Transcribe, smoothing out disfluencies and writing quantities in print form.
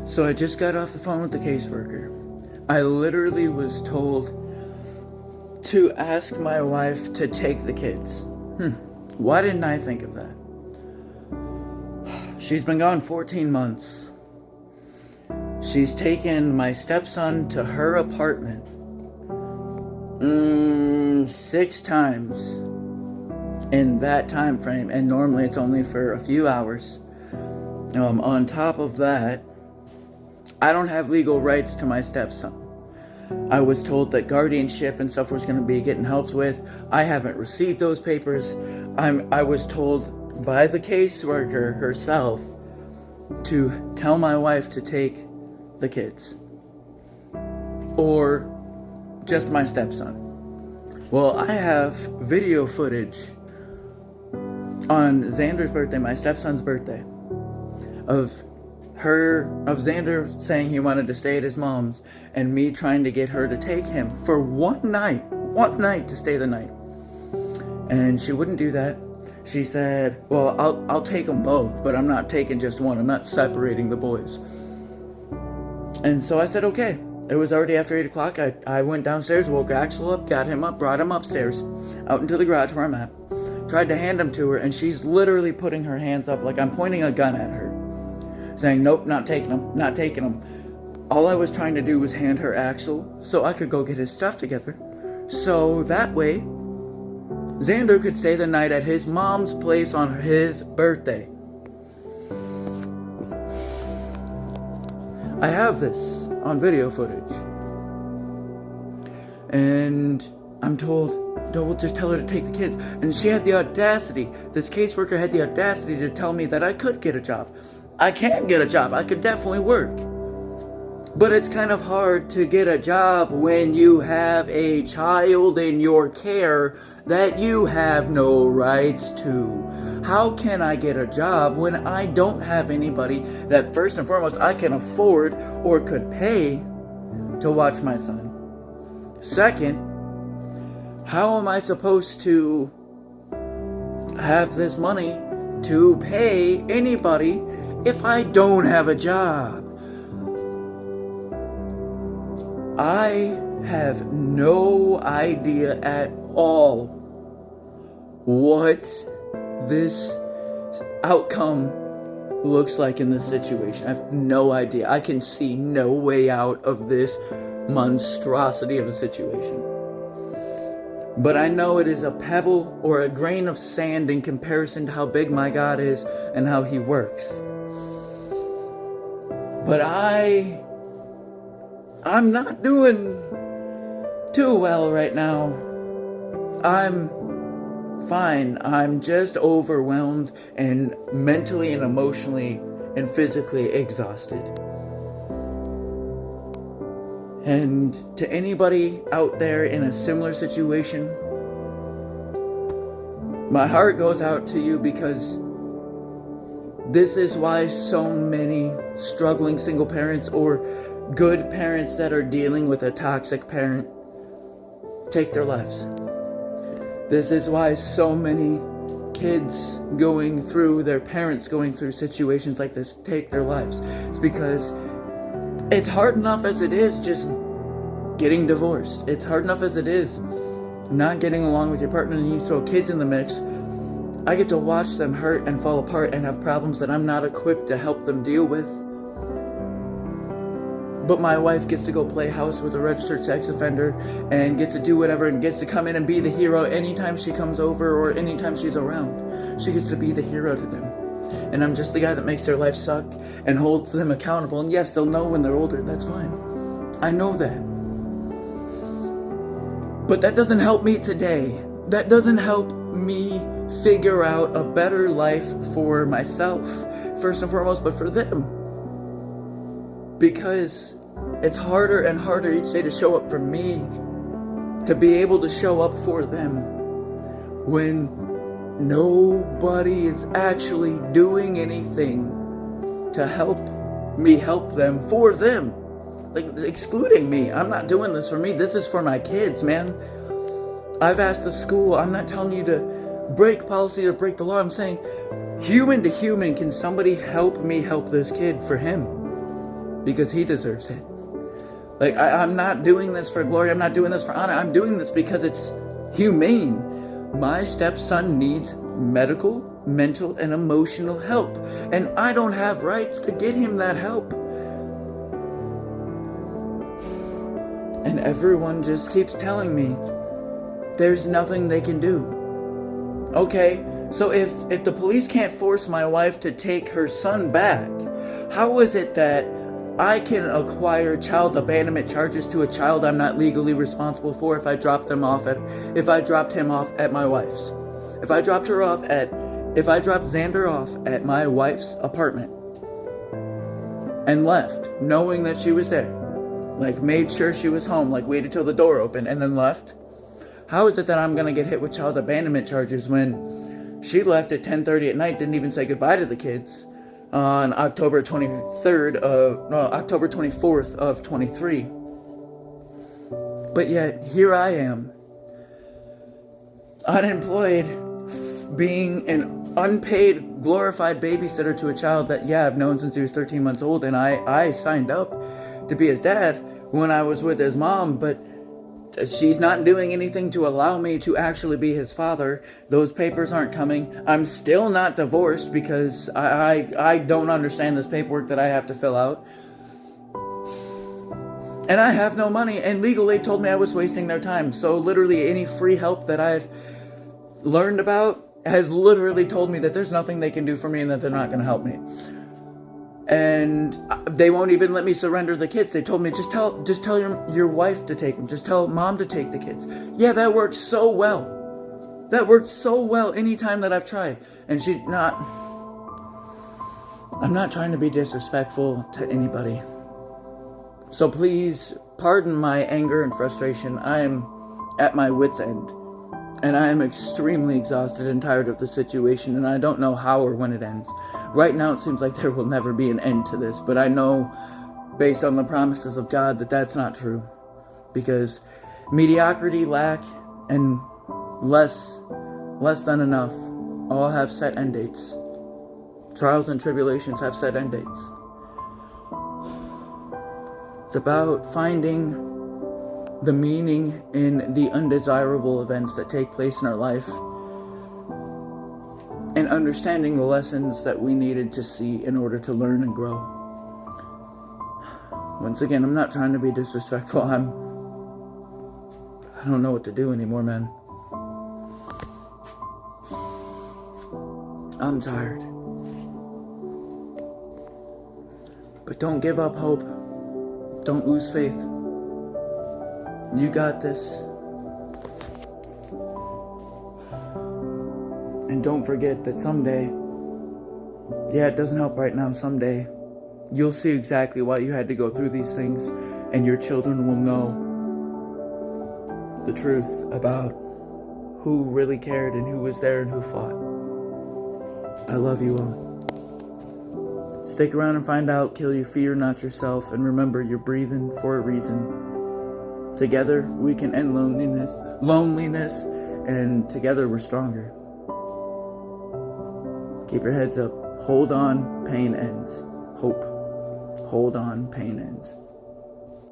So I just got off the phone with the caseworker. I literally was told to ask my wife to take the kids. Why didn't I think of that? She's been gone 14 months. She's taken my stepson to her apartment 6 times in that time frame, and normally it's only for a few hours. On top of that, I don't have legal rights to my stepson. I was told that guardianship and stuff was going to be getting helped with. I haven't received those papers. I was told by the caseworker herself to tell my wife to take the kids. Or just my stepson. Well, I have video footage on Xander's birthday, my stepson's birthday, of Xander saying he wanted to stay at his mom's, and me trying to get her to take him for one night to stay the night. And she wouldn't do that. She said, well, I'll take them both, but I'm not taking just one. I'm not separating the boys. And so I said, okay. It was already after 8 o'clock. I went downstairs, woke Axel up, got him up, brought him upstairs, out into the garage where I'm at. Tried to hand him to her, and she's literally putting her hands up like I'm pointing a gun at her, saying, nope, not taking him, not taking him. All I was trying to do was hand her Axel so I could go get his stuff together. So that way, Xander could stay the night at his mom's place on his birthday. I have this on video footage. And I'm told, no, we'll just tell her to take the kids. And she had the audacity, this caseworker had the audacity to tell me that I could get a job. I can get a job. I could definitely work. But it's kind of hard to get a job when you have a child in your care that you have no rights to. How can I get a job when I don't have anybody that first and foremost I can afford or could pay to watch my son? Second, how am I supposed to have this money to pay anybody if I don't have a job? I have no idea at all what this outcome looks like in this situation. I have no idea. I can see no way out of this monstrosity of a situation. But I know it is a pebble or a grain of sand in comparison to how big my God is and how He works. But I'm not doing too well right now. I'm fine. I'm just overwhelmed and mentally and emotionally and physically exhausted. And to anybody out there in a similar situation, my heart goes out to you, because this is why so many struggling single parents or good parents that are dealing with a toxic parent take their lives. This is why so many kids going through, their parents going through situations like this take their lives. It's because it's hard enough as it is just getting divorced. It's hard enough as it is not getting along with your partner, and you throw kids in the mix. I get to watch them hurt and fall apart and have problems that I'm not equipped to help them deal with. But my wife gets to go play house with a registered sex offender and gets to do whatever and gets to come in and be the hero anytime she comes over or anytime she's around. She gets to be the hero to them. And I'm just the guy that makes their life suck and holds them accountable. And yes, they'll know when they're older. That's fine. I know that. But that doesn't help me today. That doesn't help me figure out a better life for myself, first and foremost, but for them. Because it's harder and harder each day to show up for me, to be able to show up for them, when nobody is actually doing anything to help me help them for them. Like, excluding me. I'm not doing this for me. This is for my kids, man. I've asked the school, I'm not telling you to break policy or break the law. I'm saying, human to human, can somebody help me help this kid for him? because he deserves it. Like, I'm not doing this for glory. I'm not doing this for honor. I'm doing this because it's humane. My stepson needs medical, mental, and emotional help. And I don't have rights to get him that help. And everyone just keeps telling me there's nothing they can do. Okay, so if the police can't force my wife to take her son back, how is it that I can acquire child abandonment charges to a child I'm not legally responsible for if I dropped him off at my wife's? If I dropped Xander off at my wife's apartment and left, knowing that she was there, like made sure she was home, like waited till the door opened and then left, how is it that I'm gonna get hit with child abandonment charges when she left at 10:30 at night, didn't even say goodbye to the kids, on October 24th of 23. But yet, here I am, unemployed, being an unpaid, glorified babysitter to a child that, I've known since he was 13 months old, and I signed up to be his dad when I was with his mom, but she's not doing anything to allow me to actually be his father. Those papers aren't coming. I'm still not divorced because I don't understand this paperwork that I have to fill out. And I have no money, and legal aid told me I was wasting their time. So literally any free help that I've learned about has literally told me that there's nothing they can do for me and that they're not going to help me. And they won't even let me surrender the kids. They told me, just tell your wife to take them. Just tell mom to take the kids. Yeah, that worked so well. That worked so well anytime that I've tried. And I'm not trying to be disrespectful to anybody. So please pardon my anger and frustration. I am at my wit's end. And I am extremely exhausted and tired of the situation, and I don't know how or when it ends. Right now, it seems like there will never be an end to this, but I know, based on the promises of God, that that's not true. Because mediocrity, lack, and less than enough all have set end dates. Trials and tribulations have set end dates. It's about finding the meaning in the undesirable events that take place in our life, and understanding the lessons that we needed to see in order to learn and grow. Once again, I'm not trying to be disrespectful. I don't know what to do anymore, man. I'm tired. But don't give up hope. Don't lose faith. You got this. And don't forget that someday, it doesn't help right now, someday, you'll see exactly why you had to go through these things, and your children will know the truth about who really cared and who was there and who fought. I love you all. Stick around and find out. Kill your fear, not yourself. And remember, you're breathing for a reason. Together, we can end loneliness, and together we're stronger. Keep your heads up. Hold on, pain ends. Hope. Hold on, pain ends.